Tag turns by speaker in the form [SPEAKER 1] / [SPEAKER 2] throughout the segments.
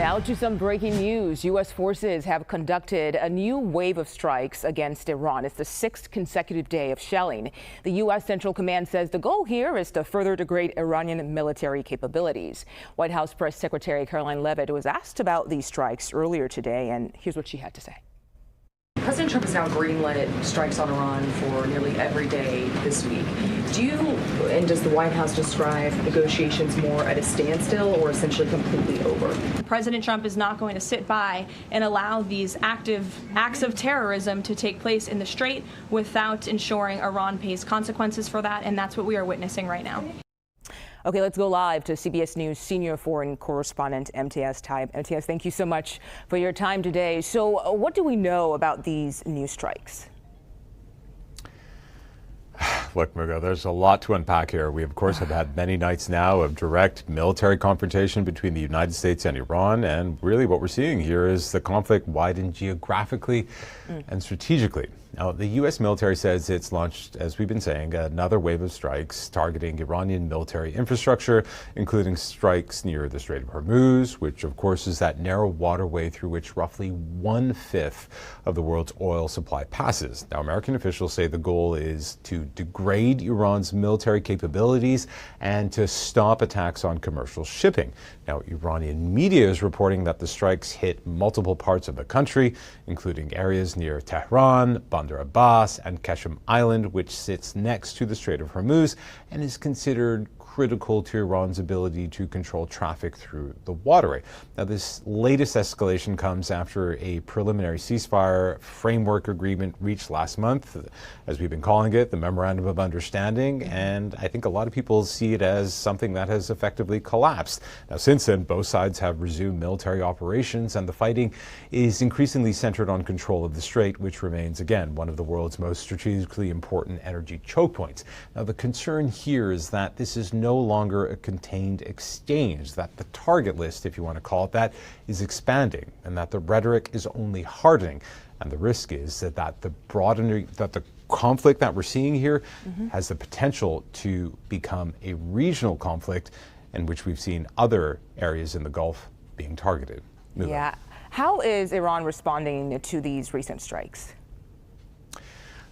[SPEAKER 1] Now to some breaking news. U.S. forces have conducted a new wave of strikes against Iran. It's the sixth consecutive day of shelling. The U.S. Central Command says the goal here is to further degrade Iranian military capabilities. White House Press Secretary Caroline Leavitt was asked about these strikes earlier today, and here's what she had to say.
[SPEAKER 2] President Trump has now greenlit strikes on Iran for nearly every day this week. Does the White House describe negotiations more at a standstill or essentially completely over?
[SPEAKER 3] President Trump is not going to sit by and allow these active acts of terrorism to take place in the Strait without ensuring Iran pays consequences for that, and that's what we are witnessing right now.
[SPEAKER 1] Okay, let's go live to CBS News senior foreign correspondent Imtiaz Tyab. Imtiaz, thank you so much for your time today. So what do we know about these new strikes?
[SPEAKER 4] Look, Mugo, there's a lot to unpack here. We, of course, have had many nights now of direct military confrontation between the United States and Iran. And really what we're seeing here is the conflict widened geographically and strategically. Now, the U.S. military says it's launched, as we've been saying, another wave of strikes targeting Iranian military infrastructure, including strikes near the Strait of Hormuz, which, of course, is that narrow waterway through which roughly 1/5 of the world's oil supply passes. Now, American officials say the goal is to degrade Iran's military capabilities and to stop attacks on commercial shipping. Now, Iranian media is reporting that the strikes hit multiple parts of the country, including areas near Tehran, Bandar Abbas, and Qashem Island, which sits next to the Strait of Hormuz and is considered critical to Iran's ability to control traffic through the waterway. Now, this latest escalation comes after a preliminary ceasefire framework agreement reached last month, as we've been calling it, the Memorandum of Understanding, and I think a lot of people see it as something that has effectively collapsed. Now, since then, both sides have resumed military operations, and the fighting is increasingly centered on control of the Strait, which remains, again, one of the world's most strategically important energy choke points. Now, the concern here is that this is no longer a contained exchange, that the target list, if you want to call it that, is expanding, and that the rhetoric is only hardening. And the risk is that the conflict that we're seeing here has the potential to become a regional conflict in which we've seen other areas in the Gulf being targeted.
[SPEAKER 1] Yeah. How is Iran responding to these recent strikes?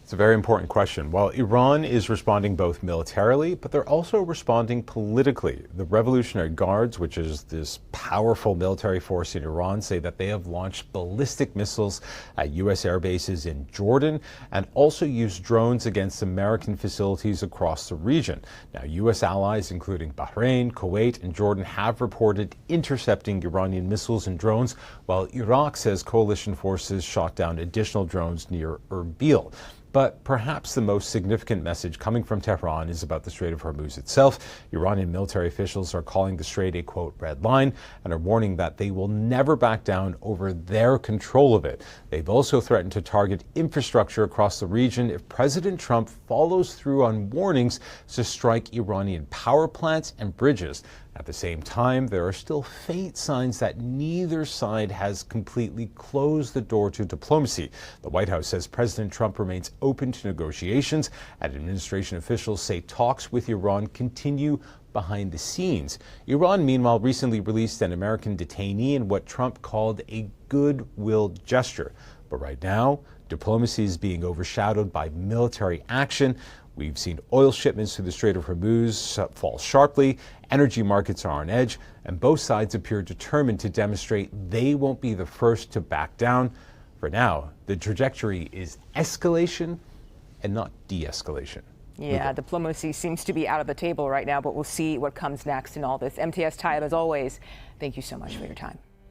[SPEAKER 4] It's a very important question. Well, Iran is responding both militarily, but they're also responding politically. The Revolutionary Guards, which is this powerful military force in Iran, say that they have launched ballistic missiles at U.S. air bases in Jordan and also used drones against American facilities across the region. Now, U.S. allies, including Bahrain, Kuwait, and Jordan, have reported intercepting Iranian missiles and drones, while Iraq says coalition forces shot down additional drones near Erbil. But perhaps the most significant message coming from Tehran is about the Strait of Hormuz itself. Iranian military officials are calling the strait a, quote, red line, and are warning that they will never back down over their control of it. They've also threatened to target infrastructure across the region if President Trump follows through on warnings to strike Iranian power plants and bridges. At the same time, there are still faint signs that neither side has completely closed the door to diplomacy. The White House says President Trump remains open to negotiations, and administration officials say talks with Iran continue behind the scenes. Iran, meanwhile, recently released an American detainee in what Trump called a goodwill gesture. But right now, diplomacy is being overshadowed by military action. We've seen oil shipments to the Strait of Hormuz fall sharply, energy markets are on edge, and both sides appear determined to demonstrate they won't be the first to back down. For now, the trajectory is escalation and not de-escalation.
[SPEAKER 1] Yeah, diplomacy seems to be out of the table right now, but we'll see what comes next in all this. Imtiaz Tyab, as always, thank you so much for your time.